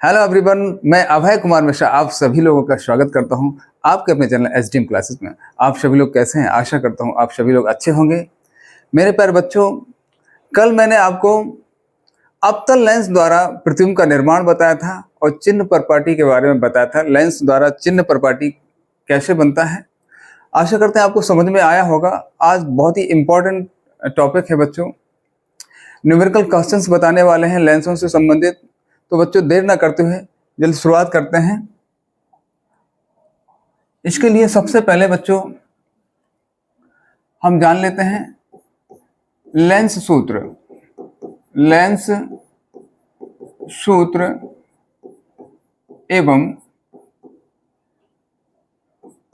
Hello everyone, मैं अभय कुमार मिश्रा आप सभी लोगों का स्वागत करता हूं आपके अपने चैनल एसडीएम क्लासेस में। आप सभी लोग कैसे हैं? आशा करता हूं आप सभी लोग अच्छे होंगे। मेरे प्यारे बच्चों, कल मैंने आपको अवतल लेंस द्वारा प्रतिबिंब का निर्माण बताया था और चिन्ह प्रपाटी के बारे में बताया था। लेंस द्वारा चिन्ह प्रपाटी कैसे बनता है, आशा करते हैं आपको समझ में आया होगा। आज बहुत ही इम्पोर्टेंट टॉपिक है बच्चों, न्यूमेरिकल क्वेश्चंस बताने वाले हैं लेंसों से संबंधित। तो बच्चों देर ना करते हुए जल्द शुरुआत करते हैं। इसके लिए सबसे पहले बच्चों हम जान लेते हैं लेंस सूत्र। लेंस सूत्र एवं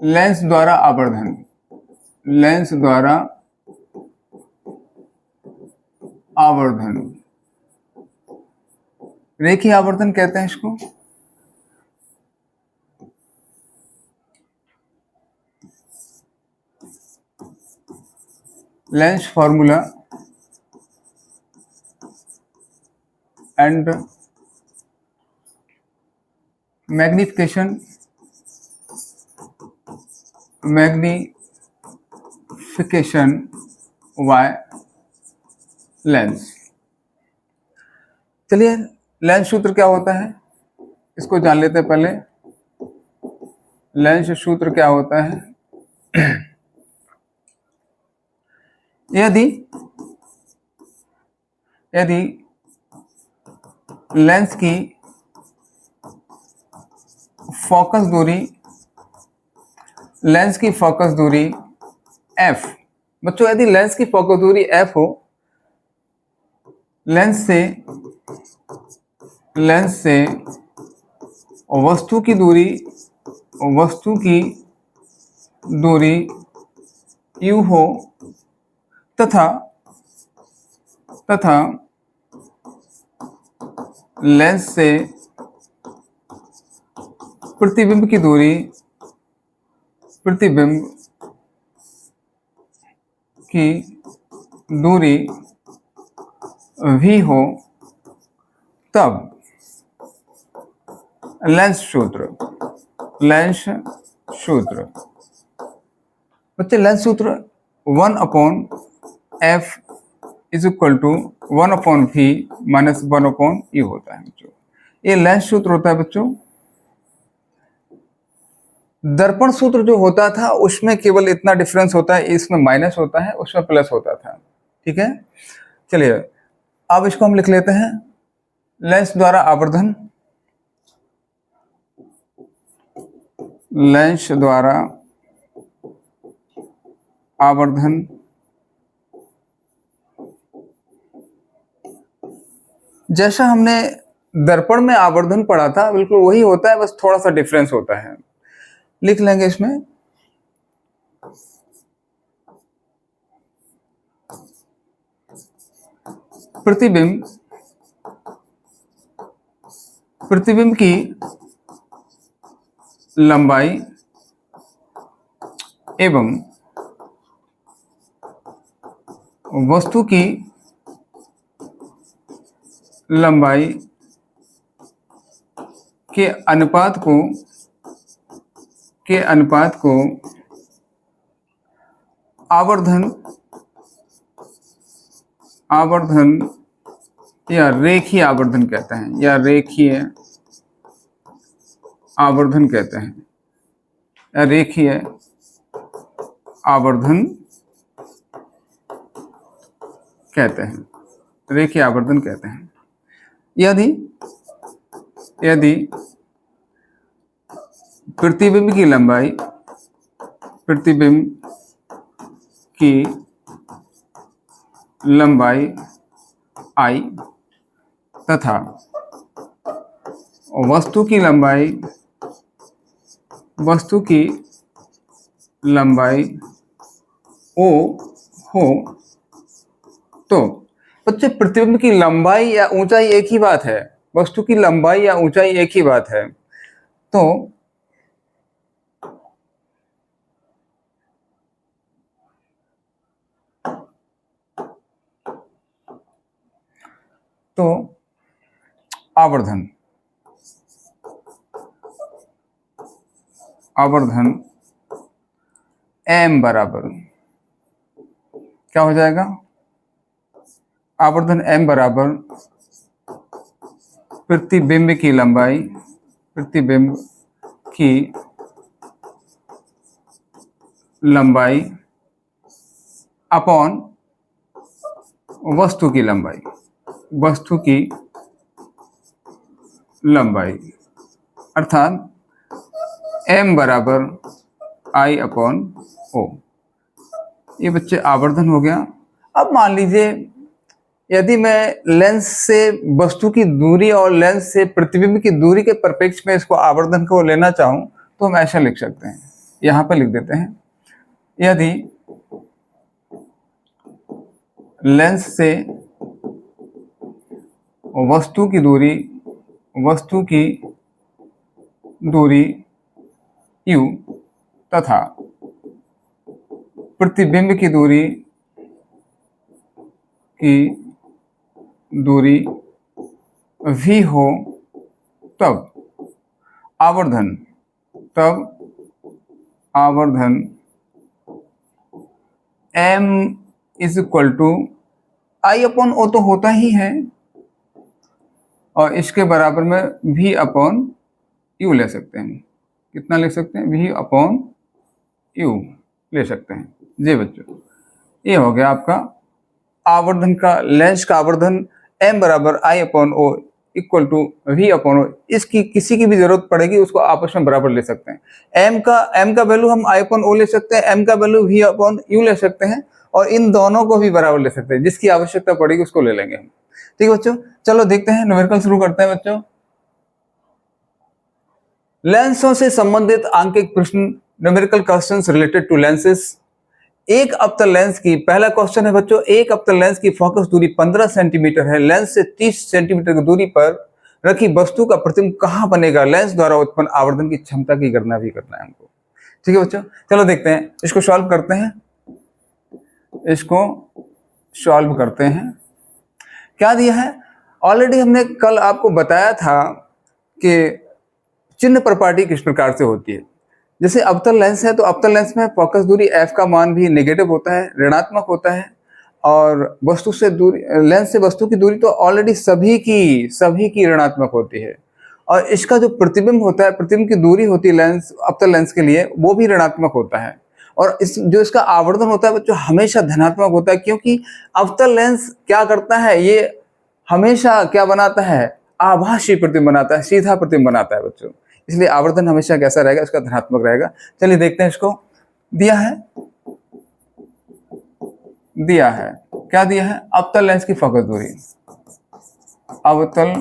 लेंस द्वारा आवर्धन। लेंस द्वारा आवर्धन, रेखीय आवर्धन कहते हैं इसको। Lens formula and magnification by lens. चलिए लेंस सूत्र क्या होता है इसको जान लेते हैं पहले। लेंस सूत्र क्या होता है? यदि लेंस की फोकस दूरी f, बच्चों यदि लेंस की फोकस दूरी f हो, लेंस से वस्तु की दूरी u हो तथा लेंस से प्रतिबिंब की दूरी v हो, तब लेंस सूत्र बच्चे लेंस सूत्र 1/f is equal to 1/v minus 1/u होता है बच्चों। ये लेंस सूत्र होता है बच्चों। दर्पण सूत्र जो होता था उसमें केवल इतना डिफरेंस होता है, इसमें माइनस होता है, उसमें प्लस होता था। ठीक है, चलिए अब इसको हम लिख लेते हैं। लेंस द्वारा आवर्धन, लेंस द्वारा आवर्धन जैसा हमने दर्पण में आवर्धन पढ़ा था बिल्कुल वही होता है, बस थोड़ा सा डिफरेंस होता है। लिख लेंगे इसमें प्रतिबिंब की लंबाई एवं वस्तु की लंबाई के अनुपात को आवर्धन या रेखीय आवर्धन कहते हैं, रेखीय आवर्धन कहते हैं। यदि प्रतिबिंब की लंबाई I तथा वस्तु की लंबाई O हो, तो बच्चे प्रतिबिंब की लंबाई या ऊंचाई एक ही बात है, वस्तु की लंबाई या ऊंचाई एक ही बात है। तो आवर्धन आवर्धन m बराबर क्या हो जाएगा, आवर्धन m बराबर प्रतिबिंब की लंबाई, प्रतिबिंब की लंबाई अपॉन वस्तु की लंबाई, वस्तु की लंबाई, अर्थात m बराबर I अपॉन O। ये बच्चे आवर्धन हो गया। अब मान लीजिए यदि मैं लेंस से वस्तु की दूरी और लेंस से प्रतिबिंब की दूरी के परिप्रेक्ष्य में इसको आवर्धन को लेना चाहूं तो हम ऐसा लिख सकते हैं, यहां पर लिख देते हैं, यदि लेंस से वस्तु की दूरी u तथा प्रतिबिंब की दूरी v हो तब आवर्धन m is equal to I upon O तो होता ही है और इसके बराबर में v अपॉन u ले सकते हैं। कितना ले सकते हैं, v अपॉन u ले सकते हैं। जी बच्चों, ये हो गया आपका आवर्धन का, लेंस का आवर्धन m बराबर I upon O equal to v upon O। इसकी किसी की भी जरूरत पड़ेगी उसको आपस में बराबर ले सकते हैं। m का वैल्यू हम I अपॉन O ले सकते हैं, m का वैल्यू v अपॉन u ले सकते हैं और इन दोनों को भी बराबर ले सकते हैं, जिसकी आवश्यकता पड़ेगी उसको ले लेंगे हम। ठीक है बच्चों, चलो देखते हैं, न्यूमेरिकल शुरू करते हैं बच्चों। लेंसों से संबंधित आंकिक प्रश्न, numerical questions related to lenses. एक अवतल लेंस की, पहला क्वेश्चन है बच्चों, एक अवतल लेंस की फोकस दूरी 15 सेंटीमीटर है। लेंस से 30 सेंटीमीटर की दूरी पर रखी वस्तु का प्रतिबिंब कहां बनेगा? लेंस द्वारा उत्पन्न आवर्धन की क्षमता की गणना भी करना है हमको। ठीक है बच्चों, चलो देखते हैं, इसको सॉल्व करते हैं। क्या दिया है, ऑलरेडी हमने कल आपको बताया था कि चिन्ह प्रॉपर्टी किस प्रकार से होती है। जैसे अवतल लेंस है तो अवतल लेंस में फोकस दूरी f का मान भी नेगेटिव होता है, ऋणात्मक होता है, और वस्तु से दूरी, लेंस से वस्तु की दूरी तो ऑलरेडी सभी की ऋणात्मक होती है, और इसका जो प्रतिबिंब होता है, प्रतिबिंब की दूरी होती है लेंस, अवतल लेंस के लिए, वो भी ऋणात्मक होता है। और जो इसका आवर्धन होता है बच्चों हमेशा धनात्मक होता है, क्योंकि अवतल लेंस क्या करता है, ये हमेशा क्या बनाता है, आभासी प्रतिबिंब बनाता है, सीधा प्रतिबिंब बनाता है बच्चों, इसलिए आवर्धन हमेशा कैसा रहेगा, इसका धनात्मक रहेगा। चलिए देखते हैं, इसको दिया है क्या दिया है, अवतल लेंस की फोकस दूरी, अवतल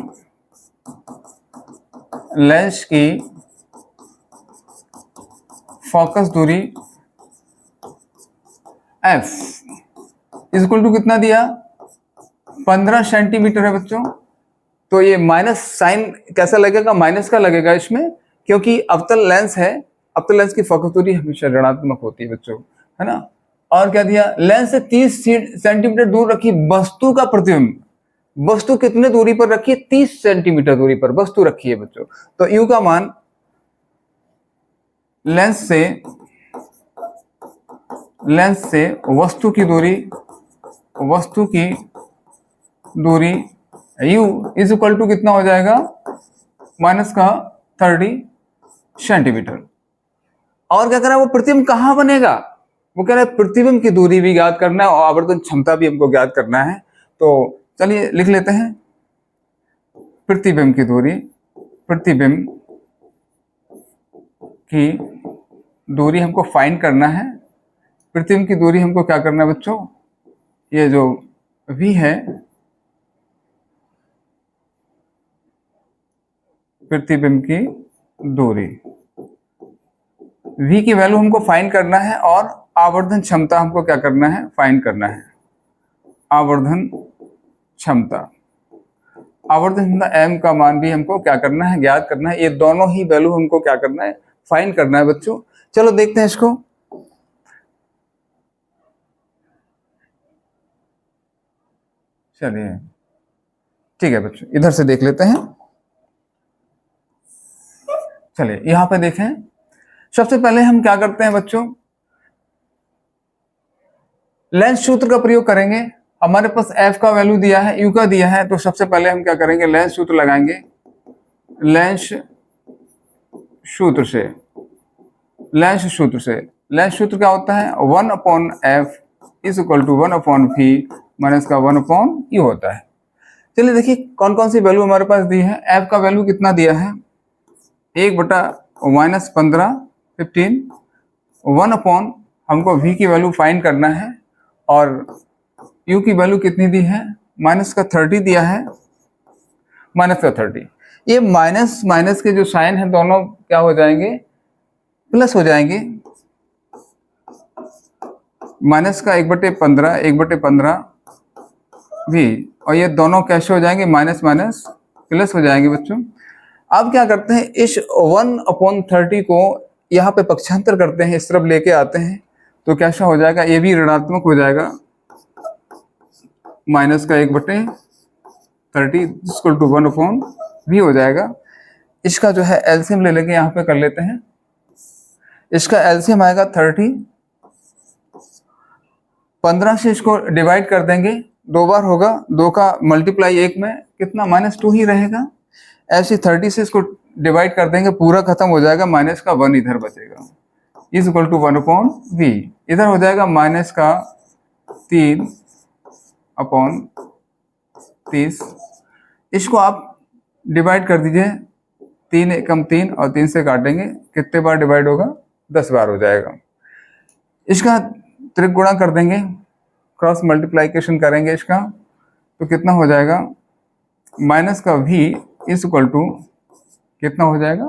लेंस की फोकस दूरी f इक्वल टू कितना दिया, 15 सेंटीमीटर है बच्चों। तो ये माइनस साइन कैसा लगेगा, माइनस का लगेगा इसमें, क्योंकि अवतल लेंस है, अवतल लेंस की फोकस दूरी हमेशा ऋणात्मक होती है बच्चों, है ना। और क्या दिया, लेंस से 30 सेंटीमीटर दूर रखी वस्तु का प्रतिबिंब, वस्तु कितने दूरी पर रखी है, 30 सेंटीमीटर दूरी पर वस्तु रखी है बच्चों। तो u का मान लेंस से वस्तु की दूरी u इज इक्वल टू कितना हो जाएगा, माइनस का 30 सेंटीमीटर। और क्या कह रहा है, वो प्रतिबिंब कहां बनेगा, वो कह रहा है प्रतिबिंब की दूरी भी ज्ञात करना है और आवर्धन क्षमता भी हमको ज्ञात करना है। तो चलिए लिख लेते हैं, प्रतिबिंब की दूरी हमको फाइंड करना है। प्रतिबिंब की दूरी हमको क्या करना है बच्चों, ये जो v है, प्रतिबिंब की दूरी, v की वैल्यू हमको फाइंड करना है और आवर्धन क्षमता हमको क्या करना है, फाइंड करना है। आवर्धन क्षमता m का मान भी हमको क्या करना है, ज्ञात करना है। ये दोनों ही वैल्यू हमको क्या करना है, फाइंड करना है बच्चों। चलो देखते हैं इसको। चलिए ठीक है बच्चों, इधर से देख लेते हैं। चलिए यहाँ पे देखें, सबसे पहले हम क्या करते हैं बच्चों, लेंस सूत्र का प्रयोग करेंगे। हमारे पास f का वैल्यू दिया है, u का दिया है, तो सबसे पहले हम क्या करेंगे, लेंस सूत्र लगाएंगे। लेंस सूत्र से, लेंस सूत्र क्या होता है, 1/f is equal to 1/v minus का 1/u होता है। चलिए देखिए कौन कौन सी वैल्यू हमारे पास दी है। f का वैल्यू कितना दिया है, 1/-15 15, 1/, हमको v की वैल्यू फाइंड करना है, और u की वैल्यू कितनी दी है, माइनस का 30 दिया है, माइनस का 30। ये माइनस माइनस के जो साइन है दोनों क्या हो जाएंगे, प्लस हो जाएंगे। माइनस का 1/15 भी, और ये दोनों कैसे हो जाएंगे, माइनस माइनस प्लस हो जाएंगे बच्चों। अब क्या करते हैं, इस 1/30 को यहाँ पे पक्षांतर करते हैं, इस तरफ लेके आते हैं, तो कैसा हो जाएगा, ये भी ऋणात्मक हो जाएगा, माइनस का 1/30 इक्वल टू 1/v हो जाएगा। इसका जो है एलसीएम ले लेंगे, यहाँ पे कर लेते हैं। इसका एलसीएम आएगा 30, 15 से इसको डिवाइड कर देंगे, 2 बार होगा, 2 का मल्टीप्लाई 1 में कितना, -2 ही रहेगा। ऐसे 30 से इसको डिवाइड कर देंगे, पूरा खत्म हो जाएगा, माइनस का 1 इधर बचेगा, इज इक्वल टू 1/v। इधर हो जाएगा माइनस का 3/30। इसको आप डिवाइड कर दीजिए, 3 एकम 3 और 3 से काटेंगे, कितने बार डिवाइड होगा, 10 बार हो जाएगा। इसका त्रिक गुणा कर देंगे, क्रॉस मल्टीप्लाइकेशन करेंगे इसका, तो कितना हो जाएगा, माइनस का v इज इक्वल टू कितना हो जाएगा,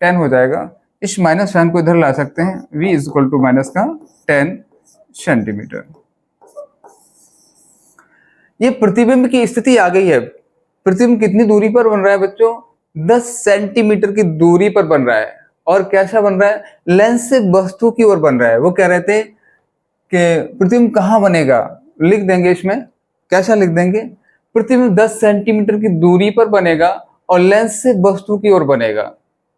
10 हो जाएगा। इस माइनस साइन को इधर ला सकते हैं, v is equal to minus का 10 सेंटीमीटर। ये प्रतिबिंब की स्थिति आ गई है। प्रतिबिंब कितनी दूरी पर बन रहा है बच्चों, 10 सेंटीमीटर की दूरी पर बन रहा है, और कैसा बन रहा है, लेंस से वस्तु की ओर बन रहा है। वो कह रहे थे कि प्रतिबिंब कहाँ बनेगा, लिख देंगे इसमें, कैसा लिख देंगे, प्रतिबिंब 10 सेंटीमीटर की दूरी पर बनेगा और लेंस से वस्तु की ओर बनेगा,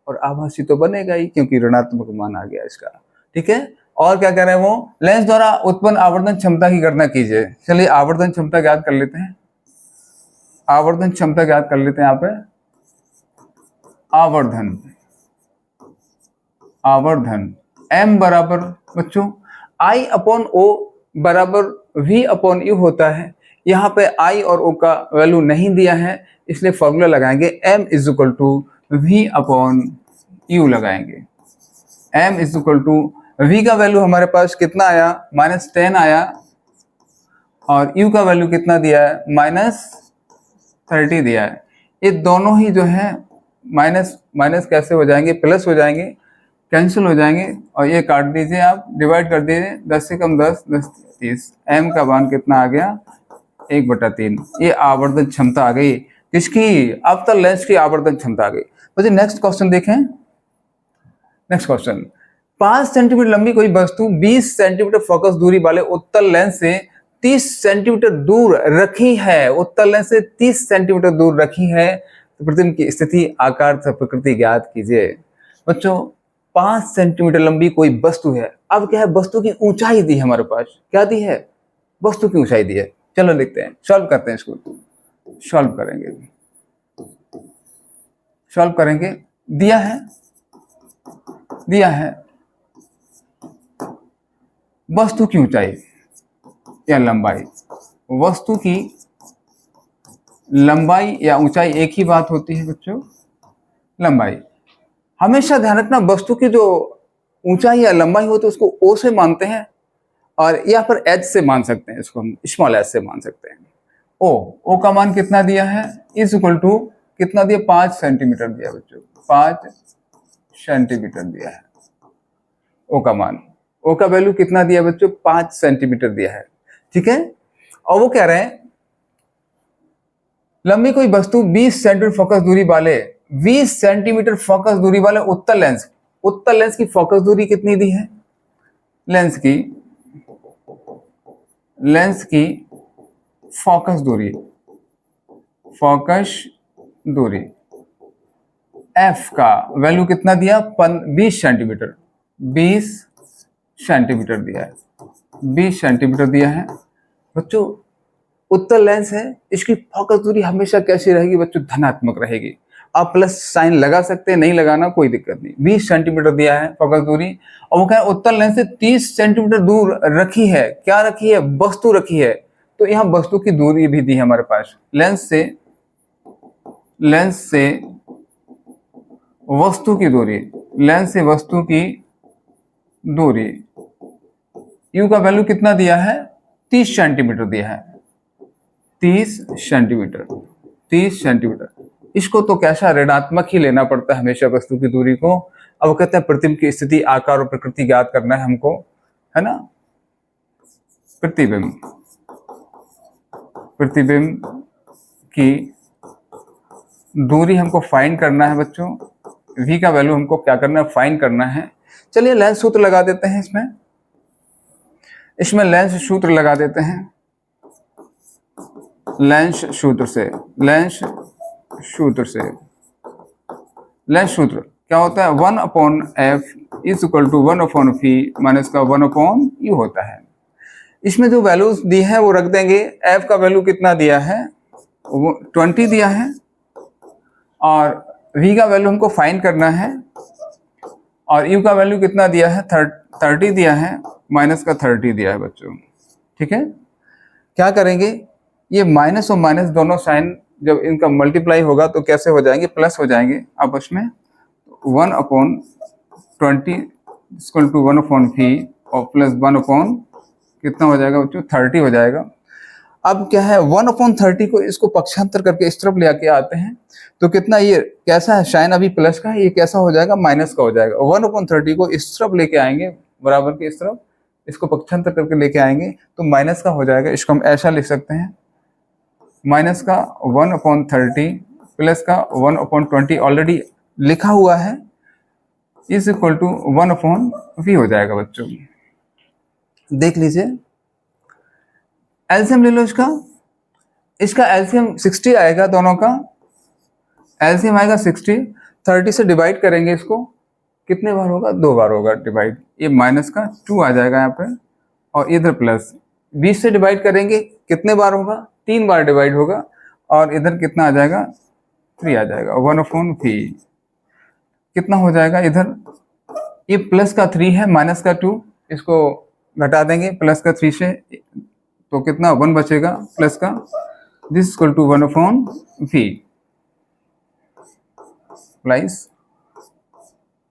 और आभासी तो बनेगा ही क्योंकि ऋणात्मक मान आ गया इसका, ठीक है। और क्या कह रहे हैं वो, लेंस द्वारा उत्पन्न आवर्धन क्षमता की गणना कीजिए। चलिए आवर्धन क्षमता ज्ञात कर लेते हैं, आवर्धन क्षमता ज्ञात कर लेते हैं। यहाँ पे आवर्धन m बराबर बच्चों I/O बराबर v/u होता है। यहाँ पे I और O का वैल्यू नहीं दिया है, इसलिए फॉर्मूला लगाएंगे, m is equal to v/u लगाएंगे। m is equal to v का वैल्यू हमारे पास कितना आया, -10 आया, और u का वैल्यू कितना दिया है, -30 दिया है। ये दोनों ही जो है माइनस माइनस कैसे हो जाएंगे, प्लस हो जाएंगे, कैंसिल हो जाएंगे, और ये काट दीजिए आप, डिवाइड कर दीजिए, 10 से कम 10, 10 30, m का मान कितना आ गया, 1/3। ये आवर्धन क्षमता आ गई किसकी, अब तक लेंस की आवर्धन क्षमता आ गई। तो नेक्स्ट क्वेश्चन देखें। नेक्स्ट क्वेश्चन, 5 सेंटीमीटर लंबी कोई वस्तु 20 सेंटीमीटर फोकस दूरी वाले उत्तल लेंस से 30 सेंटीमीटर दूर रखी है, उत्तल लेंस से 30 सेंटीमीटर दूर रखी है, तो प्रतिबिंब की स्थिति, आकार तथा प्रकृति ज्ञात कीजिए। बच्चों 5 सेंटीमीटर लंबी कोई वस्तु है, अब क्या है, वस्तु की ऊंचाई दी है हमारे पास, क्या दी है, वस्तु की ऊंचाई दी है। चलो लिखते हैं, सॉल्व करते हैं, इसको सॉल्व करेंगे। दिया है वस्तु की ऊंचाई या लंबाई, वस्तु की लंबाई या ऊंचाई एक ही बात होती है बच्चों, लंबाई। हमेशा ध्यान रखना, वस्तु की जो ऊंचाई या लंबाई होती है उसको ओ से मानते हैं, और यहाँ पर एच से मान सकते हैं, इसको हम स्मॉल एच से मान सकते हैं। ओ का मान कितना दिया है, इज इक्वल टू कितना दिया, 5 सेंटीमीटर दिया बच्चों, 5 सेंटीमीटर दिया है ओ का मान। ओ का वैल्यू कितना दिया बच्चों, 5 सेंटीमीटर दिया है, ठीक है। और वो कह रहे हैं लंबी कोई वस्तु 20 सेंटीमीटर फोकस दूरी वाले, 20 सेंटीमीटर फोकस दूरी वाले उत्तल लेंस की फोकस दूरी कितनी दी है, लेंस की फोकस दूरी f का वैल्यू कितना दिया, 20 सेंटीमीटर। 20 सेंटीमीटर दिया है, 20 सेंटीमीटर दिया है बच्चों। उत्तल लेंस है, इसकी फोकस दूरी हमेशा कैसी रहेगी बच्चों? धनात्मक रहेगी। आप प्लस साइन लगा सकते हैं, नहीं लगाना कोई दिक्कत नहीं। 20 सेंटीमीटर दिया है फोकस दूरी, और वो कह उत्तल लेंस से 30 सेंटीमीटर दूर रखी है। क्या रखी है? वस्तु रखी है। तो यहाँ वस्तु की दूरी भी दी है हमारे पास। लेंस से वस्तु की दूरी, लेंस से वस्तु की दूरी, यू का वैल्यू कितना दिया है? 30 सेंटीमीटर दिया है। 30 सेंटीमीटर, 30 सेंटीमीटर। इसको तो कैसा ऋणात्मक ही लेना पड़ता है हमेशा वस्तु की दूरी को। अब कहते हैं प्रतिबिंब की स्थिति, आकार और प्रकृति ज्ञात करना है हमको, है ना। प्रतिबिंब की दूरी हमको फाइंड करना है बच्चों। v का वैल्यू हमको क्या करना है? फाइंड करना है। चलिए लेंस सूत्र लगा देते हैं इसमें लेंस सूत्र लगा देते हैं। लेंस सूत्र क्या होता है? 1/f is equal to 1/v minus का 1/u होता है। इसमें जो वैल्यूज दी है वो रख देंगे। f का वैल्यू कितना दिया है? वो 20 दिया है, और v का वैल्यू हमको फाइंड करना है, और u का वैल्यू कितना दिया है? 30 दिया है, माइनस का 30 दिया है बच्चों। ठीक है, क्या करेंगे? ये माइनस और माइनस दोनों साइन जब इनका मल्टीप्लाई होगा तो कैसे हो जाएंगे? प्लस हो जाएंगे आपस में। 1/20 इक्वल टू 1/v और प्लस 1/ कितना हो जाएगा बच्चों? 30 हो जाएगा। अब क्या है? 1/30 को इसको पक्षांतर करके इस तरफ ले आके आते हैं तो कितना, ये कैसा है? साइन अभी प्लस का है, ये कैसा हो जाएगा? माइनस का हो जाएगा। 1/30 को इस तरफ लेके आएंगे, बराबर के इस तरफ, इसको पक्षांतर करके लेके आएंगे तो माइनस का हो जाएगा। इसको हम ऐसा लिख सकते हैं, माइनस का 1/30 प्लस का 1/20 ऑलरेडी लिखा हुआ है, इज इक्वल टू 1/v हो जाएगा बच्चों। देख लीजिए, एलसीएम ले लो इसका एलसीएम 60 आएगा। दोनों का एलसीएम आएगा 60। 30 से डिवाइड करेंगे इसको, कितने बार होगा? 2 बार होगा डिवाइड। ये माइनस का 2 आ जाएगा यहाँ पे, और इधर प्लस। 20 से डिवाइड करेंगे, कितने बार होगा? 3 बार डिवाइड होगा, और इधर कितना आ जाएगा? 3 आ जाएगा। 1/v कितना हो जाएगा? इधर ये प्लस का 3 है, माइनस का 2, इसको घटा देंगे प्लस का 3 से, तो कितना? 1 बचेगा प्लस का। This equal to 1/v plus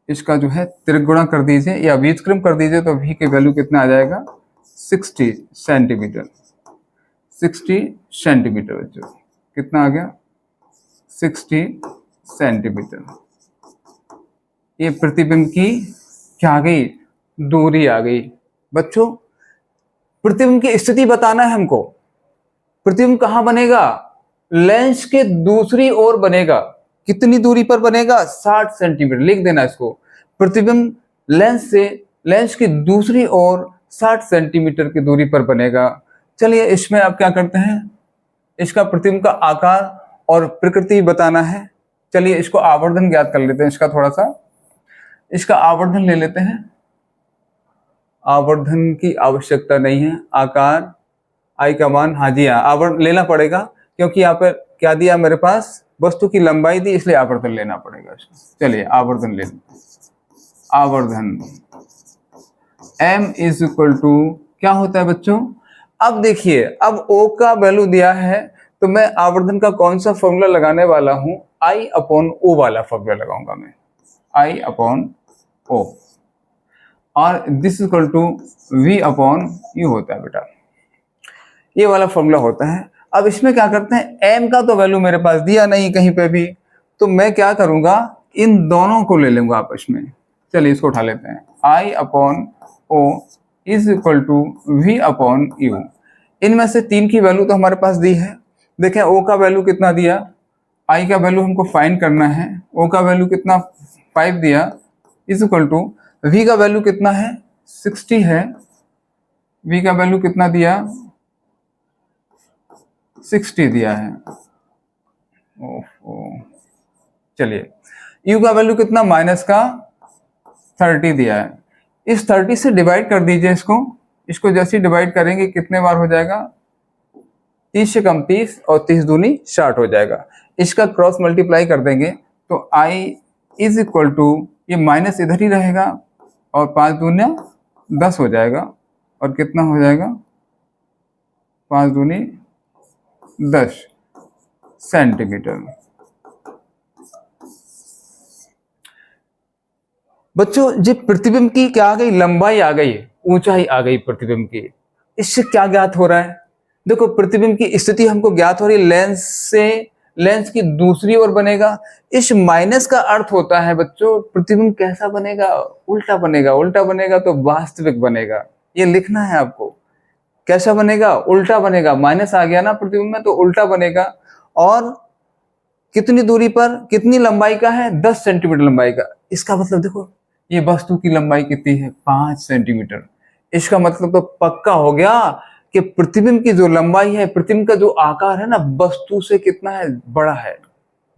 इसका जो है त्रिगुणा कर दीजिए या व्युत्क्रम कर दीजिए, तो v की वैल्यू कितना आ जाएगा? 60 सेंटीमीटर। 60 सेंटीमीटर बच्चों, कितना आ गया? 60 सेंटीमीटर। ये प्रतिबिंब की क्या आ गई? दूरी आ गई बच्चों। प्रतिबिंब की स्थिति बताना है हमको। प्रतिबिंब कहाँ बनेगा? लेंस के दूसरी ओर बनेगा। कितनी दूरी पर बनेगा? 60 सेंटीमीटर। लिख देना इसको। प्रतिबिंब लेंस की दूसरी ओर 60 सेंटीमीटर की दूरी पर बनेगा। चलिए इसमें अब क्या करते हैं? इसका प्रतिबिंब का आकार और प्रकृति बताना है। चलिए इसको आवर्धन ज्ञात कर लेते हैं। इसका आवर्धन ले लेते हैं। आवर्धन की आवश्यकता नहीं है। आकार आई का मान, हाँ जी हाँ, आवर्धन लेना पड़ेगा, क्योंकि यहाँ पर क्या दिया मेरे पास? वस्तु की लंबाई दी, इसलिए आवर्धन लेना पड़ेगा। चलिए आवर्धन ले लेते हैं। आवर्धन m इज इक्वल टू क्या होता है बच्चों? अब देखिए, अब O का वैल्यू दिया है, तो मैं आवर्धन का कौन सा फॉर्मूला लगाने वाला हूं? I/O वाला फॉर्मूला लगाऊंगा मैं, I/O, और दिस इक्वल टू V/U होता है बेटा, ये वाला फॉर्मूला होता है। अब इसमें क्या करते हैं? m का तो वैल्यू मेरे पास दिया नहीं कहीं पे भी, तो मैं क्या करूंगा? इन दोनों को ले लूंगा आपस में। चलिए इसको उठा लेते हैं। I/O is equal to V/U। इनमें से 3 की वैल्यू तो हमारे पास दी है। देखें O का वैल्यू कितना दिया? I का वैल्यू हमको फाइंड करना है। O का वैल्यू कितना? 5 दिया, इज इक्वल टू V का वैल्यू कितना है? 60 है। V का वैल्यू कितना दिया? 60 दिया है। चलिए U का वैल्यू कितना? माइनस का 30 दिया है। इस 30 से डिवाइड कर दीजिए इसको जैसे डिवाइड करेंगे कितने बार हो जाएगा, 30 से कम 30 और 30 दूनी 60 हो जाएगा। इसका क्रॉस मल्टीप्लाई कर देंगे तो i इज इक्वल टू, ये माइनस इधर ही रहेगा और 5 दूनी 10 हो जाएगा और कितना हो जाएगा, 5 दूनी 10 सेंटीमीटर। बच्चों जब प्रतिबिंब की क्या आ गई, लंबाई आ गई, ऊंचाई आ गई प्रतिबिंब की, इससे क्या ज्ञात हो रहा है, देखो प्रतिबिंब की स्थिति हमको ज्ञात हो रही है, लेंस की दूसरी ओर बनेगा। इस माइनस का अर्थ होता है बच्चों प्रतिबिंब कैसा बनेगा, उल्टा बनेगा। उल्टा बनेगा तो वास्तविक बनेगा, ये लिखना है आपको। कैसा बनेगा, उल्टा बनेगा। माइनस आ गया ना प्रतिबिंब में तो उल्टा बनेगा। और कितनी दूरी पर, कितनी लंबाई का है, 10 सेंटीमीटर लंबाई का। इसका मतलब देखो ये वस्तु की लंबाई कितनी है, 5 सेंटीमीटर। इसका मतलब तो पक्का हो गया कि प्रतिबिंब की जो लंबाई है, प्रतिबिंब का जो आकार है ना, वस्तु से कितना है, बड़ा है,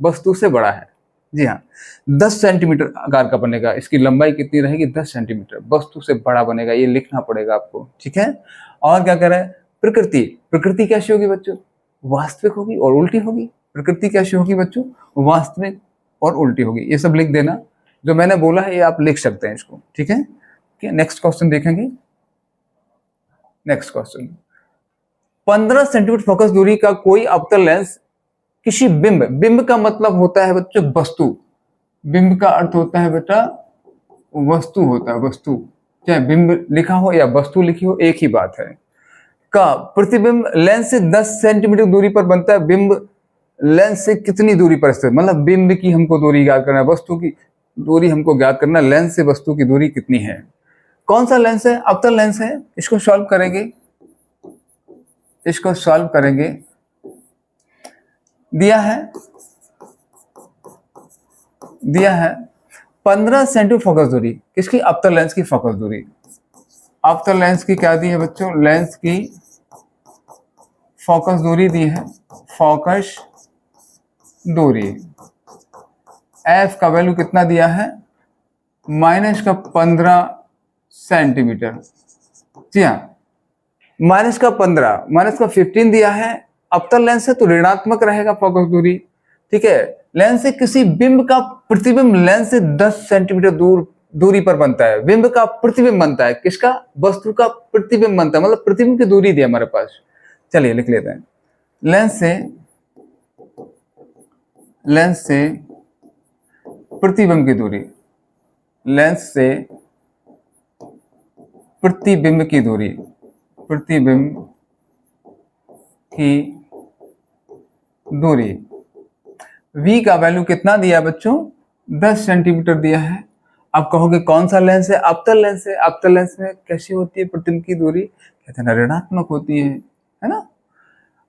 वस्तु से बड़ा है। जी हाँ, 10 सेंटीमीटर आकार का बनेगा। इसकी लंबाई कितनी रहेगी, 10 सेंटीमीटर, वस्तु से बड़ा बनेगा, ये लिखना पड़ेगा आपको। ठीक है, और क्या करें, प्रकृति कैसी होगी बच्चों, वास्तविक होगी और उल्टी होगी। प्रकृति कैसी होगी बच्चों, वास्तविक और उल्टी होगी। ये सब लिख देना, जो मैंने बोला है ये आप लिख सकते हैं इसको। ठीक है, नेक्स्ट क्वेश्चन देखेंगे। नेक्स्ट क्वेश्चन, 15 सेंटीमीटर फोकस दूरी का कोई अवतल लेंस किसी बिंब का मतलब होता है बच्चों वस्तु, बिंब का अर्थ होता है बेटा वस्तु होता है, वस्तु, चाहे बिंब लिखा हो या वस्तु लिखी हो एक ही बात है। का प्रतिबिंब लेंस से 10 सेंटीमीटर दूरी पर बनता है। बिंब लेंस से कितनी दूरी पर स्थित, मतलब बिंब की हमको दूरी ज्ञात करना है, वस्तु की दूरी हमको ज्ञात करना, लेंस से वस्तु की दूरी कितनी है। कौन सा लेंस है, अवतल लेंस है। इसको सॉल्व करेंगे, इसको सॉल्व करेंगे। दिया है 15 सेंटीमीटर फोकस दूरी, किसकी, अवतल लेंस की फोकस दूरी। अवतल लेंस की क्या दी है बच्चों, लेंस की फोकस दूरी दी है, फोकस दूरी। एफ का वैल्यू कितना दिया है, -15 सेंटीमीटर। जी हाँ, -15 दिया है। अवतल लेंस है तो ऋणात्मक रहेगा फोकस दूरी। ठीक है, लेंस से किसी बिंब का प्रतिबिंब लेंस से 10 सेंटीमीटर दूरी पर बनता है। बिंब का प्रतिबिंब बनता है, किसका, वस्तु का प्रतिबिंब बनता है, मतलब प्रतिबिंब की दूरी दी है हमारे पास। चलिए लिख लेते हैं, लेंस से प्रतिबिंब की दूरी, लेंस से प्रतिबिंब की दूरी, प्रतिबिंब की दूरी, v का वैल्यू कितना दिया बच्चों, 10 सेंटीमीटर दिया है। अब कहोगे कौन सा लेंस है, अवतल लेंस है। अवतल लेंस में कैसी होती है प्रतिबिंब की दूरी, कहते हैं ना ऋणात्मक होती है ना।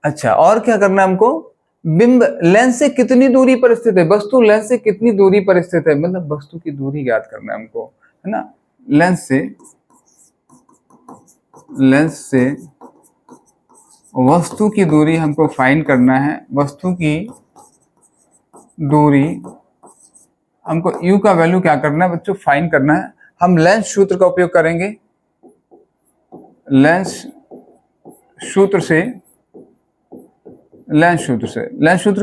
अच्छा, और क्या करना है हमको, बिंब लेंस से कितनी दूरी पर स्थित है, वस्तु लेंस से कितनी दूरी पर स्थित है, मतलब वस्तु की दूरी ज्ञात करना है हमको, है ना। लेंस से वस्तु की दूरी हमको फाइंड करना है। वस्तु की दूरी हमको u का वैल्यू क्या करना है बच्चों, फाइंड करना है। हम लेंस सूत्र का उपयोग करेंगे। लेंस सूत्र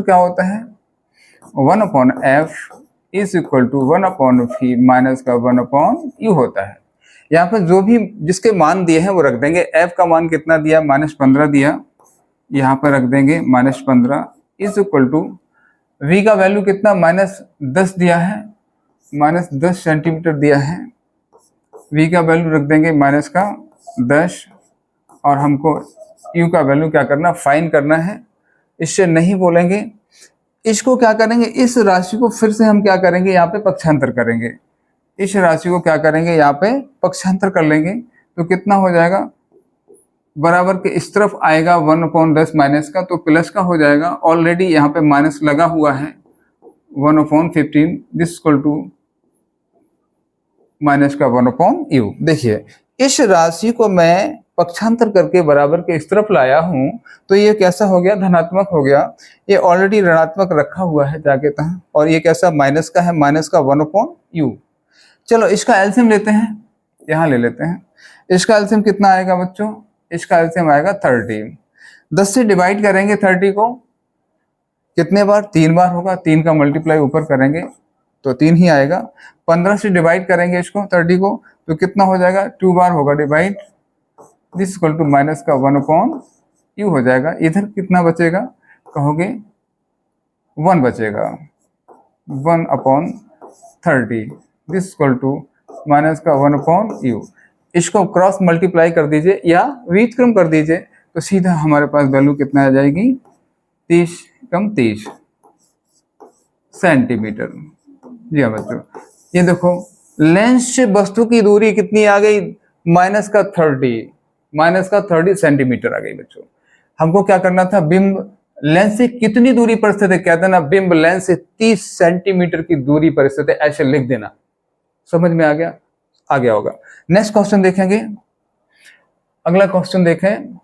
क्या होता है, 1/f is equal to 1/v minus का 1/u होता है। यहाँ पर जो भी जिसके मान दिए हैं वो रख देंगे। f का मान कितना दिया, -15 दिया, यहाँ पर रख देंगे -15 इज इक्वल टू v का वैल्यू कितना, -10 दिया है, -10 सेंटीमीटर दिया है। v का वैल्यू रख देंगे -10 और हमको u का वैल्यू क्या करना, फाइंड करना है। इससे नहीं बोलेंगे, इसको क्या करेंगे, इस राशि को फिर से हम क्या करेंगे, यहाँ पे पक्षांतर करेंगे। इस राशि को क्या करेंगे, यहाँ पे पक्षांतर कर लेंगे तो कितना हो जाएगा, बराबर के इस तरफ आएगा 1/10 माइनस का, तो प्लस का हो जाएगा। ऑलरेडी यहाँ पे माइनस लगा हुआ है, 1/15 दिस इक्वल टू माइनस का 1/u। देखिए इस राशि को मैं पक्षांतर करके बराबर के इस तरफ लाया हूं तो ये कैसा हो गया, धनात्मक हो गया। ये ऑलरेडी ऋणात्मक रखा हुआ है जाके तहाँ, और ये कैसा, माइनस का है, माइनस का 1/u। चलो इसका एलसीएम लेते हैं। यहाँ ले लेते हैं। इसका एलसीएम कितना आएगा बच्चों? इसका एलसीएम आएगा 30। 10 से डिवाइड करेंगे 30 को, कितने बार? 3 बार होगा। 3 का मल्टीप्लाई ऊपर करेंगे तो 3 ही आएगा। 15 से डिवाइड करेंगे इसको 30 को तो कितना हो जाएगा? 2 बार होगा divide. This equal to minus का 1/u हो जाएगा। इधर कितना बचेगा कहोगे? 1 बचेगा, 1/30। दिस इक्वल टू माइनस का 1/u। इसको क्रॉस मल्टीप्लाई कर दीजिए या व्युत्क्रम कर दीजिए तो सीधा हमारे पास वैल्यू कितना आ जाएगी? 30 सेंटीमीटर। जी हाँ बच्चों, ये देखो लेंस से वस्तु की दूरी कितनी आ गई? माइनस का 30 सेंटीमीटर आ गई बच्चों। हमको क्या करना था? बिंब लेंस से कितनी दूरी पर स्थित है? कहते हैं ना, बिंब लेंस से 30 सेंटीमीटर की दूरी पर स्थित है, ऐसे लिख देना। समझ में आ गया? आ गया होगा। नेक्स्ट क्वेश्चन देखेंगे। अगला क्वेश्चन देखें,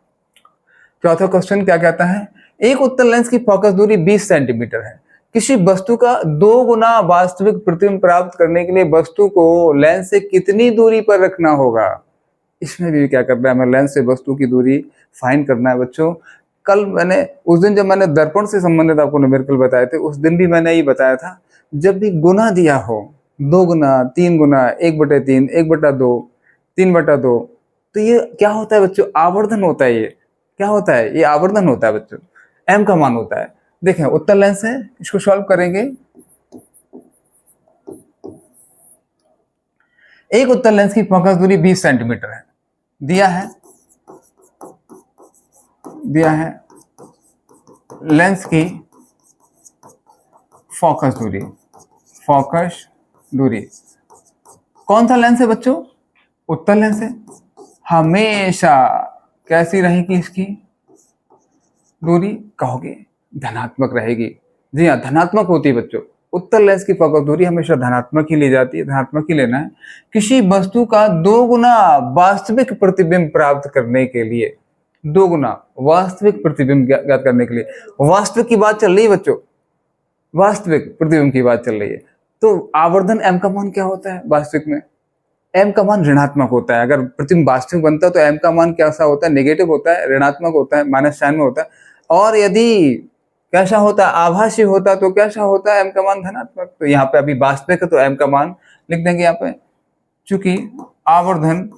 चौथा क्वेश्चन क्या कहता है? एक उत्तल लेंस की फोकस दूरी 20 सेंटीमीटर है। किसी वस्तु का 2 गुना वास्तविक प्रतिबिंब प्राप्त करने के लिए वस्तु को लेंस से कितनी दूरी पर रखना होगा? इसमें भी क्या करना है? हमें लेंस से वस्तु की दूरी फाइंड करना है बच्चों। कल मैंने उस दिन जब मैंने दर्पण से संबंधित आपको न्यूमेरिकल बताए थे, उस दिन भी मैंने ये बताया था, जब भी गुना दिया हो, 2 गुना, 3 गुना, 1/3, 1/2, 3/2, तो ये क्या होता है बच्चों? आवर्धन होता है। ये क्या होता है? ये आवर्धन होता है बच्चों। m का मान होता है। देखें उत्तल लेंस है, इसको सॉल्व करेंगे। एक उत्तल लेंस की फोकस दूरी 20 सेंटीमीटर है। दिया है लेंस की फोकस दूरी। कौन सा लेंस है बच्चों? उत्तल लेंस है। हमेशा कैसी रहेगी इसकी दूरी? कहोगे धनात्मक रहेगी। जी हाँ, धनात्मक होती है बच्चों। उत्तल लेंस की फोकस दूरी हमेशा धनात्मक ही ली जाती है, धनात्मक ही लेना है। किसी वस्तु का 2 गुना वास्तविक प्रतिबिंब प्राप्त करने के लिए, 2 गुना वास्तविक प्रतिबिंब ज्ञात करने के लिए, वास्तविक की बात चल रही है बच्चों, वास्तविक प्रतिबिंब की बात चल रही है। तो आवर्धन m का मान क्या होता है वास्तविक में? m का मान ऋणात्मक होता है। अगर प्रतिबिंब वास्तविक बनता है तो m का मान कैसा होता है? नेगेटिव होता है, ऋणात्मक होता है, माइनस साइन में होता है। और यदि कैसा होता है? आभासी होता तो कैसा होता है? m का मान धनात्मक। तो यहाँ पे अभी वास्तविक है तो m का मान लिख देंगे यहाँ पे। चूंकि आवर्धन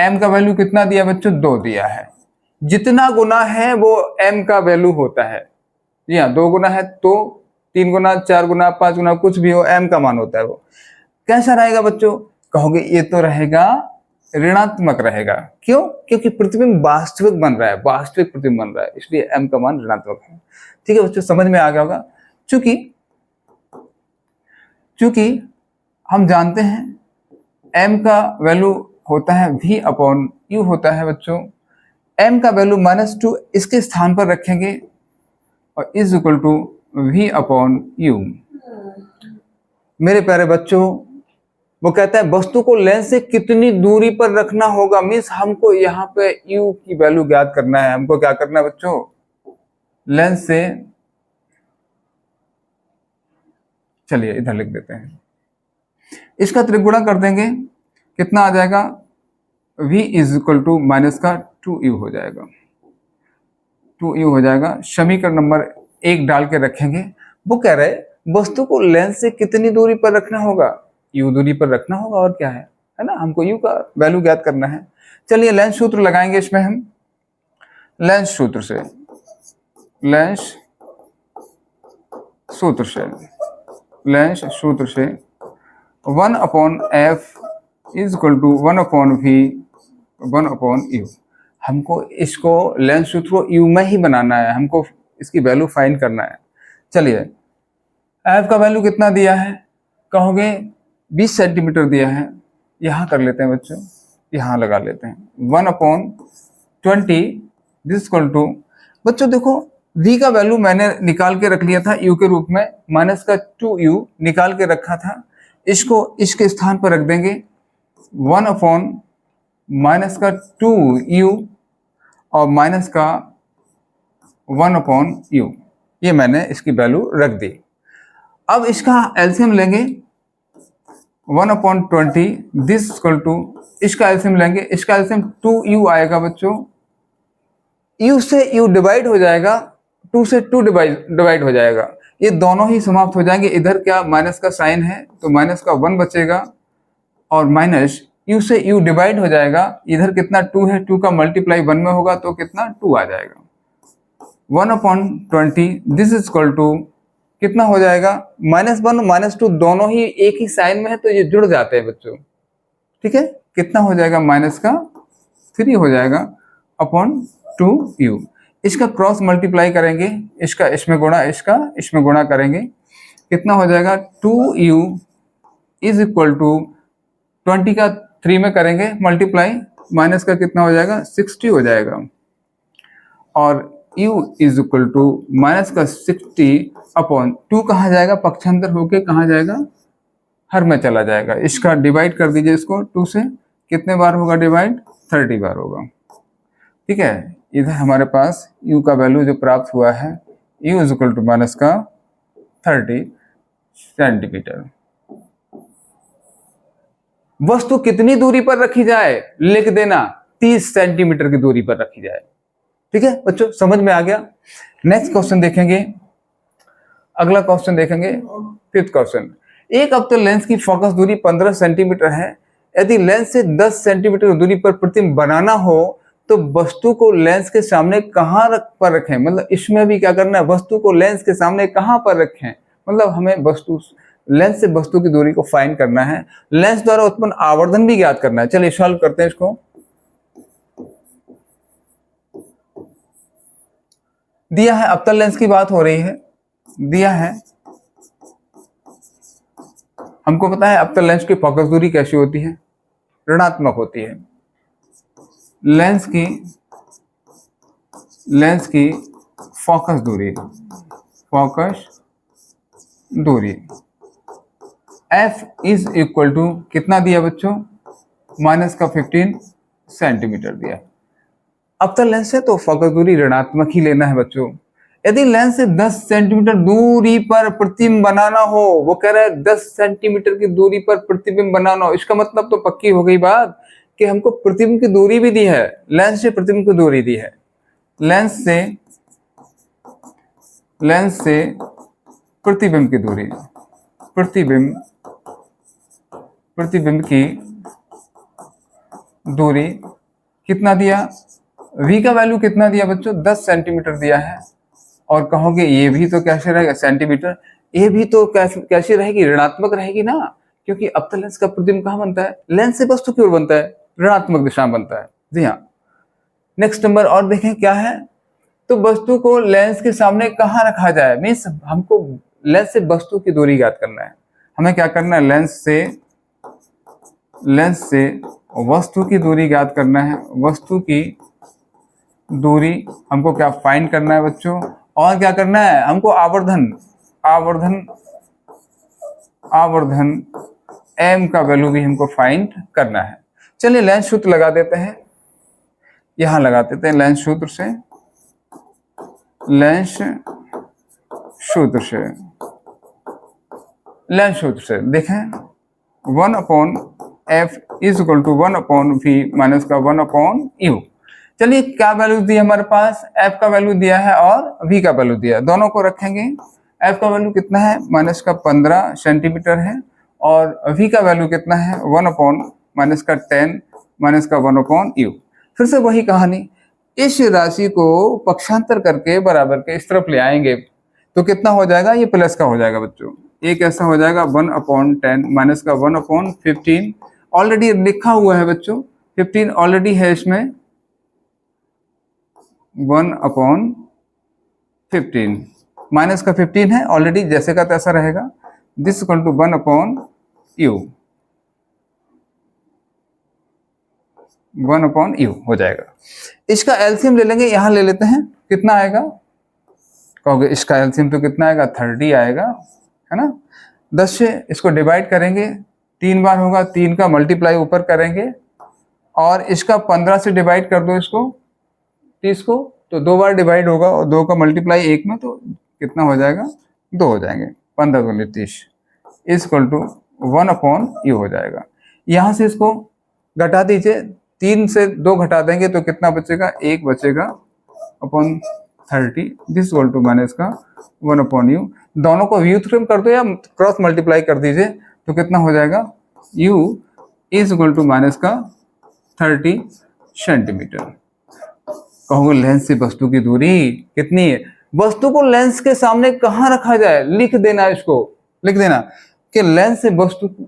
m का वैल्यू कितना दिया बच्चों? 2 दिया है। जितना गुना है वो m का वैल्यू होता है। जी हाँ, 2 गुना है तो 3 गुना, 4 गुना, 5 गुना, कुछ भी हो, m का मान होता है। वो कैसा रहेगा बच्चों? कहोगे ये तो रहेगा ऋणात्मक रहेगा। क्यों? क्योंकि प्रतिबिंब वास्तविक बन रहा है, वास्तविक प्रतिबिंब बन रहा है, इसलिए m का मान ऋणात्मक है। ठीक है बच्चों, समझ में आ गया होगा। चूंकि हम जानते हैं m का वैल्यू होता है v/u होता है बच्चों। m का वैल्यू -2 इसके स्थान पर रखेंगे और इज इक्वल टू v/u। मेरे प्यारे बच्चों, वो कहता है वस्तु को लेंस से कितनी दूरी पर रखना होगा। मीन्स हमको यहाँ पे u की वैल्यू ज्ञात करना है। हमको क्या करना है बच्चों? लेंस से, चलिए इधर लिख देते हैं, इसका त्रिगुणा कर देंगे, कितना आ जाएगा? v is equal to minus का 2u हो जाएगा, 2u हो जाएगा। समीकरण नंबर 1 डाल के रखेंगे। वो कह रहे वस्तु को लेंस से कितनी दूरी पर रखना होगा? u दूरी पर रखना होगा, और क्या है ना, हमको u का वैल्यू ज्ञात करना है। चलिए लेंस सूत्र लगाएंगे इसमें हम। लेंस सूत्र से 1/f is equal to 1/v/u। हमको इसको लेंस सूत्र को u में ही बनाना है, हमको इसकी वैल्यू फाइंड करना है। चलिए f का वैल्यू कितना दिया है? कहोगे 20 सेंटीमीटर दिया है। यहाँ कर लेते हैं बच्चों, यहाँ लगा लेते हैं 1/20। दिस इक्वल टू, बच्चों देखो v का वैल्यू मैंने निकाल के रख लिया था u के रूप में, माइनस का 2u निकाल के रखा था। इसको इसके स्थान पर रख देंगे 1/-2u और माइनस का 1/u। ये मैंने इसकी वैल्यू रख दी। अब इसका एलसीएम लेंगे 1/20, दिस इक्वल टू, इसका एलसीएम लेंगे, इसका एलसीएम 2u आएगा बच्चों, u से u डिवाइड हो जाएगा, 2 से 2 डिवाइड हो जाएगा, ये दोनों ही समाप्त हो जाएंगे। इधर क्या माइनस का साइन है तो माइनस का 1 बचेगा, और माइनस u से u डिवाइड हो जाएगा, इधर कितना 2 है, 2 का मल्टीप्लाई 1 में होगा तो कितना 2 आ जाएगा। 1/20, दिस इज इक्वल टू कितना हो जाएगा, -1 -2 दोनों ही एक ही साइन में है तो ये जुड़ जाते हैं बच्चों, ठीक है। कितना हो जाएगा, -3 हो जाएगा अपॉन 2u। इसका क्रॉस मल्टीप्लाई करेंगे, इसका इसमें गुणा, इसका इसमें गुणा करेंगे, कितना हो जाएगा 2u इज इक्वल टू 20 का 3 में करेंगे मल्टीप्लाई, माइनस का कितना हो जाएगा 60 हो जाएगा, और u is equal to minus का 60 अपॉन 2 कहाँ जाएगा, पक्षांतर होके कहाँ जाएगा, हर में चला जाएगा। इसका डिवाइड कर दीजिए, इसको 2 से कितने बार होगा डिवाइड, 30 बार होगा, ठीक है। इधर हमारे पास u का वैल्यू जो प्राप्त हुआ है, u is equal to minus का 30 सेंटीमीटर। वस्तु कितनी दूरी पर रखी जाए, लिख देना 30 सेंटीमीटर की दूरी पर रखी जाए, ठीक है बच्चों, समझ में आ गया। नेक्स्ट क्वेश्चन देखेंगे, अगला क्वेश्चन देखेंगे, 5th क्वेश्चन। एक अवतल लेंस की फोकस दूरी 15 सेंटीमीटर है, यदि लेंस से 10 सेंटीमीटर दूरी पर प्रतिबिंब बनाना हो तो वस्तु को लेंस के सामने कहाँ पर रखें, मतलब इसमें भी क्या करना है, वस्तु को लेंस के सामने कहाँ पर रखें, मतलब हमें वस्तु लेंस से वस्तु की दूरी को फाइंड करना है, लेंस द्वारा उत्पन्न आवर्धन भी ज्ञात करना है। चलिए सॉल्व करते हैं इसको। दिया है अवतल लेंस की बात हो रही है, दिया है, हमको पता है अवतल लेंस की फोकस दूरी कैसी होती है, ऋणात्मक होती है। लेंस की फोकस दूरी f इज इक्वल टू कितना दिया बच्चों, माइनस का 15 सेंटीमीटर दिया। अवतल लेंस है तो फोकस दूरी ऋणात्मक ही लेना है बच्चों। यदि लेंस से 10 सेंटीमीटर दूरी पर प्रतिबिंब बनाना हो, वो कह रहा है 10 सेंटीमीटर की दूरी पर प्रतिबिंब बनाना हो, इसका मतलब तो पक्की हो गई बात कि हमको प्रतिबिंब की दूरी भी दी है, लेंस से प्रतिबिंब की दूरी दी है, लेंस से प्रतिबिंब की दूरी, प्रतिबिंब की दूरी कितना दिया, v का वैल्यू कितना दिया बच्चों, 10 सेंटीमीटर दिया है, और कहोगे ये भी तो कैसे रहेगा सेंटीमीटर, ये भी तो कैसे रहेगी, ऋणात्मक रहेगी ना, क्योंकि अवतल लेंस का प्रतिबिंब कहाँ बनता है, लेंस से वस्तु की ओर बनता है, ऋणात्मक दिशा में बनता है। जी हाँ, नेक्स्ट नंबर और देखें क्या है, तो वस्तु को लेंस के सामने कहाँ रखा जाए, मीन्स हमको लेंस से वस्तु की दूरी ज्ञात करना है। हमें क्या करना है, लेंस से वस्तु की दूरी ज्ञात करना है, वस्तु की दूरी हमको क्या फाइंड करना है बच्चों, और क्या करना है हमको आवर्धन m का वैल्यू भी हमको फाइंड करना है। चलिए लेंस सूत्र लगा देते हैं, यहां लगा देते हैं लेंस सूत्र से देखें 1/f is equal to 1/v minus का 1/u। चलिए क्या वैल्यू दी हमारे पास, f का वैल्यू दिया है और v का वैल्यू दिया है, दोनों को रखेंगे। f का वैल्यू कितना है, माइनस का 15 सेंटीमीटर है, और v का वैल्यू कितना है 1/-10 माइनस का 1/u। फिर से वही कहानी, इस राशि को पक्षांतर करके बराबर के इस तरफ ले आएंगे तो कितना हो जाएगा, ये प्लस का हो जाएगा बच्चों, ये कैसा हो जाएगा 1/10 माइनस का 1/15, ऑलरेडी लिखा हुआ है बच्चों, 15 ऑलरेडी है इसमें, 1/15 माइनस का 15 है ऑलरेडी, जैसे का तैसा रहेगा, this equal to 1/u, 1/u हो जाएगा। इसका एलसीएम ले लेंगे, यहां ले लेते हैं, कितना आएगा, कहोगे इसका एलसीएम तो कितना आएगा 30 आएगा, है ना। 10 से इसको डिवाइड करेंगे, 3 बार होगा, 3 का मल्टीप्लाई ऊपर करेंगे, और इसका 15 से डिवाइड कर दो इसको 30 को, तो 2 बार डिवाइड होगा, और 2 का मल्टीप्लाई 1 में, तो कितना हो जाएगा 2 हो जाएंगे, 15 दूनी 30 इक्वल टू 1/u हो जाएगा। यहाँ से इसको घटा दीजिए, 3 से 2 घटा देंगे तो कितना बचेगा, 1 बचेगा upon 30 this equal to minus का 1/u। दोनों को व्युत्क्रम कर दो या क्रॉस मल्टीप्लाई कर दीजिए तो कितना हो जाएगा, u is equal to minus का 30 सेंटीमीटर। कहोगे लेंस से वस्तु की दूरी कितनी है, वस्तु को लेंस के सामने कहाँ रखा जाए, लिख देना, इसको लिख देना कि लेंस से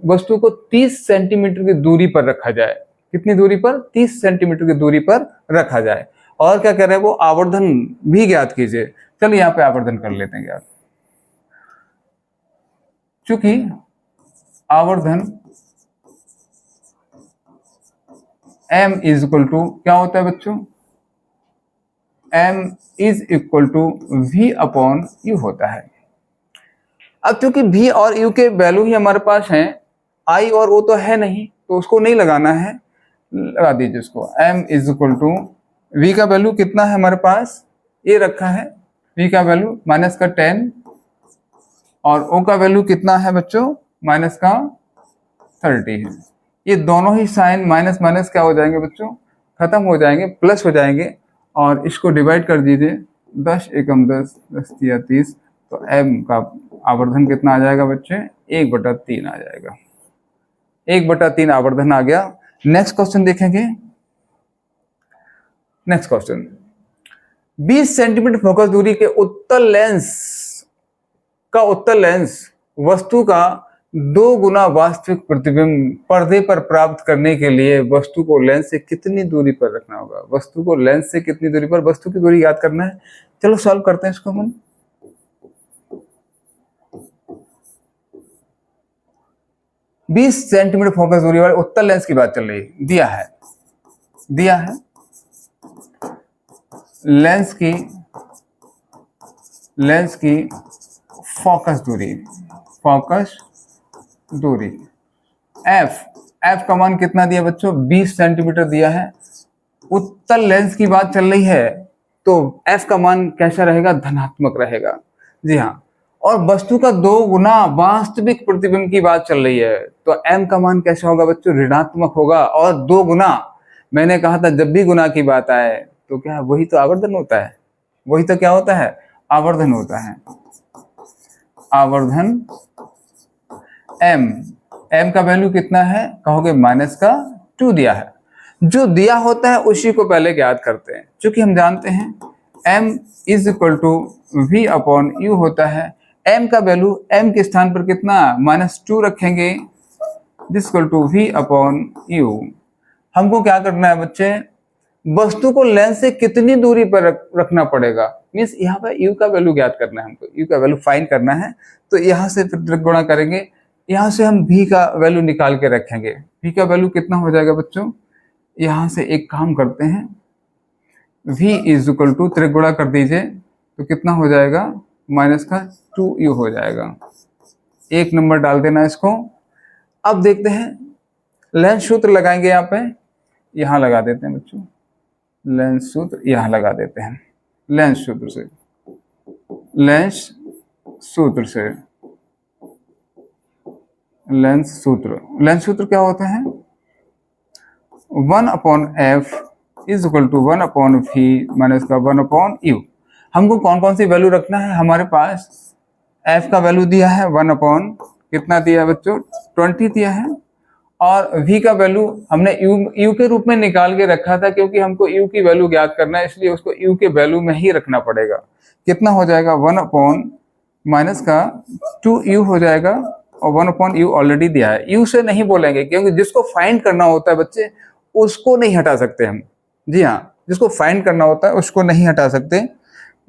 वस्तु को 30 सेंटीमीटर की दूरी पर रखा जाए। कितनी दूरी पर, 30 सेंटीमीटर की दूरी पर रखा जाए। और क्या कर रहे हैं वो, आवर्धन भी ज्ञात कीजिए। चलिए यहाँ पे आवर्धन कर लेते हैं ज्ञात। चूंकि आवर्धन m इज इक्वल टू क्या होता है बच्चों, m is equal to v upon u होता है। अब चूंकि v और u के वैल्यू ही हमारे पास हैं, i और o तो है नहीं, तो उसको नहीं लगाना है, लगा दीजिए उसको। m is equal to v का वैल्यू कितना है हमारे पास, ये रखा है, v का वैल्यू माइनस का 10 और o का वैल्यू कितना है बच्चों, माइनस का 30 है। ये दोनों ही साइन माइनस माइनस क्या हो जाएंगे बच्चों, खत्म हो जाएंगे, प्लस हो जाएंगे। और इसको डिवाइड कर दीजिए, 10 एकम 10, 10 तिया 30, तो m का आवर्धन कितना आ जाएगा बच्चे, 1/3 आ जाएगा। 1/3 आवर्धन आ गया। नेक्स्ट क्वेश्चन देखेंगे। नेक्स्ट क्वेश्चन, 20 सेंटीमीटर फोकस दूरी के उत्तल लेंस वस्तु का 2 गुना वास्तविक प्रतिबिंब पर्दे पर प्राप्त करने के लिए वस्तु को लेंस से कितनी दूरी पर रखना होगा। वस्तु को लेंस से कितनी दूरी पर, वस्तु की दूरी याद करना है। चलो सॉल्व करते हैं इसको हम। 20 सेंटीमीटर फोकस दूरी वाले उत्तल लेंस की बात चल रही है। दिया है लेंस की फोकस दूरी f का मान कितना दिया बच्चों, 20 सेंटीमीटर दिया है। उत्तल लेंस की बात चल रही है तो f का मान कैसा रहेगा, धनात्मक रहेगा। जी हाँ, और वस्तु का 2 गुना वास्तविक प्रतिबिंब की बात चल रही है तो m का मान कैसा होगा बच्चों, ऋणात्मक होगा। और 2 गुना, मैंने कहा था जब भी गुना की बात आए तो क्या वही तो आवर्धन होता है, वही तो क्या होता है, आवर्धन होता है। आवर्धन m का वैल्यू कितना है, कहोगे माइनस का 2 दिया है। जो दिया होता है उसी को पहले ज्ञात करते हैं। क्योंकि हम जानते हैं m is equal to v upon u होता है। m का वैल्यू m के स्थान पर कितना, -2 रखेंगे, this equal to v upon u। हमको क्या करना है बच्चे, वस्तु को लेंस से कितनी दूरी पर रखना पड़ेगा, मीन्स यहाँ पर u का वैल्यू ज्ञात करना है हमको, u का वैल्यू फाइंड करना है। तो यहाँ से फिर गुणा करेंगे, यहाँ से हम v का वैल्यू निकाल के रखेंगे। v का वैल्यू कितना हो जाएगा बच्चों, यहाँ से एक काम करते हैं, v इज इक्वल टू त्रिगुणा कर दीजिए तो कितना हो जाएगा, माइनस का 2u हो जाएगा। 1 नंबर डाल देना इसको। अब देखते हैं, लेंस सूत्र लगाएंगे यहाँ पे, यहाँ लगा देते हैं बच्चों, लेंस सूत्र यहाँ लगा देते हैं। लेंस सूत्र क्या होता है, 1/f is equal to 1/v minus का 1/u। हमको कौन कौन सी वैल्यू रखना है, हमारे पास f का वैल्यू दिया है 1 कितना दिया है बच्चों, 20 दिया है। और v का वैल्यू हमने u के रूप में निकाल के रखा था, क्योंकि हमको u की वैल्यू ज्ञात करना है, इसलिए उसको u के वैल्यू में ही रखना पड़ेगा। कितना हो जाएगा, 1 माइनस का 2u हो जाएगा, और 1/u ऑलरेडी दिया है। u से नहीं बोलेंगे, क्योंकि जिसको फाइंड करना होता है बच्चे उसको नहीं हटा सकते हम। जी हाँ, जिसको फाइंड करना होता है उसको नहीं हटा सकते।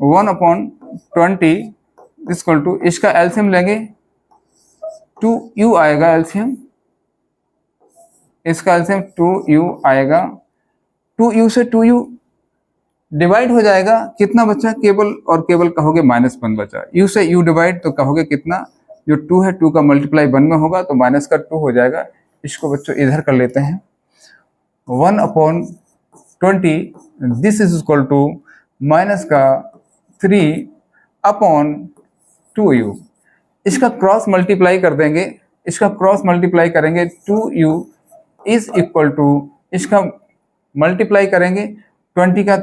1/20 इक्वल टू, इसका एलसीएम लेंगे, 2u आएगा एलसीएम, इसका एलसीएम 2u आएगा। 2u से 2u डिवाइड हो जाएगा, कितना बचा, केवल और केवल कहोगे -1 बचा। u से u डिवाइड तो कहोगे कितना, जो 2 है 2 का मल्टीप्लाई 1 में होगा तो माइनस का 2 हो जाएगा। इसको बच्चों इधर कर लेते हैं, 1/20 this is equal to minus का 3/2u। इसका क्रॉस मल्टीप्लाई कर देंगे, इसका क्रॉस मल्टीप्लाई करेंगे 2u इज इक्वल टू, इसका मल्टीप्लाई करेंगे 20 का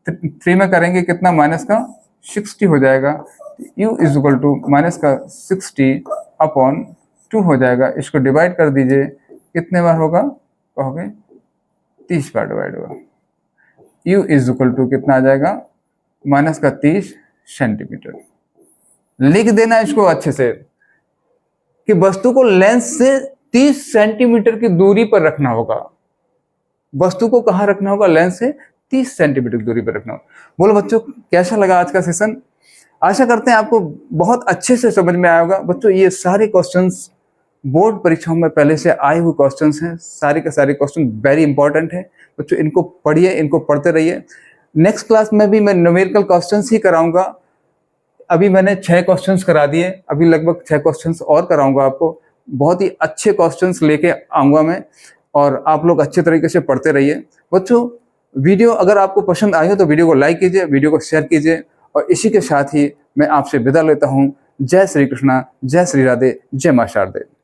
3 में करेंगे कितना, माइनस का 60 हो जाएगा। u is equal to minus का 60 अपॉन 2 हो जाएगा। इसको डिवाइड कर दीजिए, कितने बार होगा कहोगे, 30 बार डिवाइड होगा। u इज इक्वल टू कितना आ जाएगा, माइनस का 30 सेंटीमीटर। लिख देना इसको अच्छे से कि वस्तु को लेंस से 30 सेंटीमीटर की दूरी पर रखना होगा। वस्तु को कहाँ रखना होगा, लेंस से 30 सेंटीमीटर की दूरी पर रखना होगा। बोलो बच्चों, कैसा लगा आज का सेशन? आशा करते हैं आपको बहुत अच्छे से समझ में आया होगा। बच्चों, ये सारे क्वेश्चंस बोर्ड परीक्षाओं में पहले से आए हुए क्वेश्चंस हैं। सारे के सारे क्वेश्चन वेरी इंपॉर्टेंट है। बच्चों, इनको पढ़िए, इनको पढ़ते रहिए। नेक्स्ट क्लास में भी मैं न्यूमेरिकल क्वेश्चंस ही कराऊंगा। अभी मैंने 6 क्वेश्चंस करा दिए, अभी लगभग 6 क्वेश्चंस और कराऊंगा आपको। बहुत ही अच्छे क्वेश्चंस लेके आऊंगा मैं, और आप लोग अच्छे तरीके से पढ़ते रहिए। बच्चों, वीडियो अगर आपको पसंद आई हो तो वीडियो को लाइक कीजिए, वीडियो को शेयर कीजिए, और इसी के साथ ही मैं आपसे विदा लेता हूँ। जय श्री कृष्णा, जय श्री राधे, जय मां शारदे।